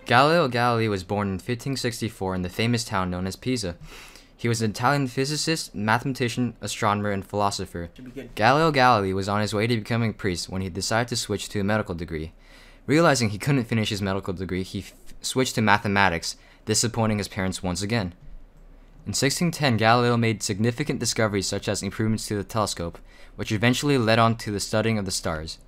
Galileo Galilei was born in 1564 in the famous town known as Pisa. He was an Italian physicist, mathematician, astronomer, and philosopher. Galileo Galilei was on his way to becoming a priest when he decided to switch to a medical degree. Realizing he couldn't finish his medical degree, he switched to mathematics, disappointing his parents once again. In 1610, Galileo made significant discoveries such as improvements to the telescope, which eventually led on to the studying of the stars.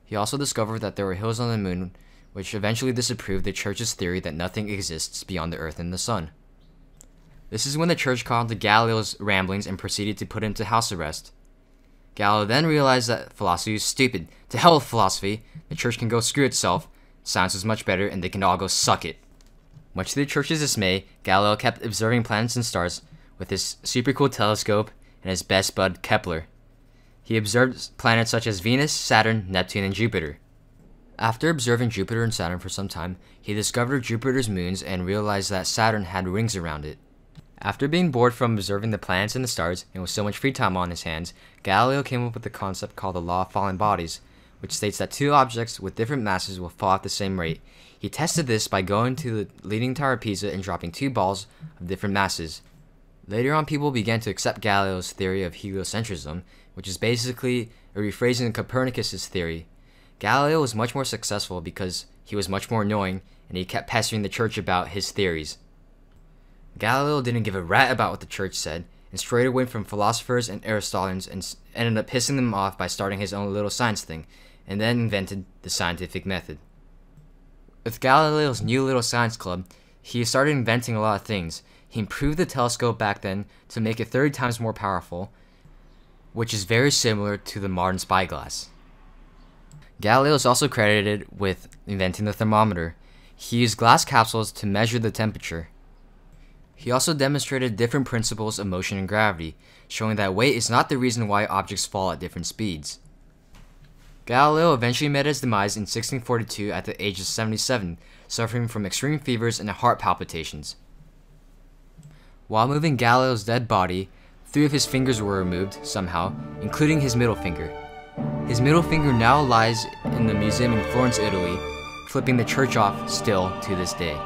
He also discovered that there were hills on the moon, which eventually disproved the Church's theory that nothing exists beyond the Earth and the Sun. This is when the Church caught on to Galileo's ramblings and proceeded to put him to house arrest. Galileo then realized that philosophy was stupid. To hell with philosophy, the Church can go screw itself, science is much better, and they can all go suck it. Much to the Church's dismay, Galileo kept observing planets and stars with his super cool telescope and his best bud Kepler. He observed planets such as Venus, Saturn, Neptune, and Jupiter. After observing Jupiter and Saturn for some time, he discovered Jupiter's moons and realized that Saturn had rings around it. After being bored from observing the planets and the stars, and with so much free time on his hands, Galileo came up with a concept called the law of falling bodies, which states that two objects with different masses will fall at the same rate. He tested this by going to the Leaning Tower of Pisa and dropping two balls of different masses. Later on, people began to accept Galileo's theory of heliocentrism, which is basically a rephrasing of Copernicus's theory. Galileo was much more successful because he was much more annoying, and he kept pestering the Church about his theories. Galileo didn't give a rat about what the Church said, and strayed away from philosophers and Aristotelians and ended up pissing them off by starting his own little science thing, and then invented the scientific method. With Galileo's new little science club, he started inventing a lot of things. He improved the telescope back then to make it 30 times more powerful, which is very similar to the modern spyglass. Galileo is also credited with inventing the thermometer. He used glass capsules to measure the temperature. He also demonstrated different principles of motion and gravity, showing that weight is not the reason why objects fall at different speeds. Galileo eventually met his demise in 1642 at the age of 77, suffering from extreme fevers and heart palpitations. While moving Galileo's dead body, 3 of his fingers were removed somehow, including his middle finger. His middle finger now lies in the museum in Florence, Italy, flipping the Church off still to this day.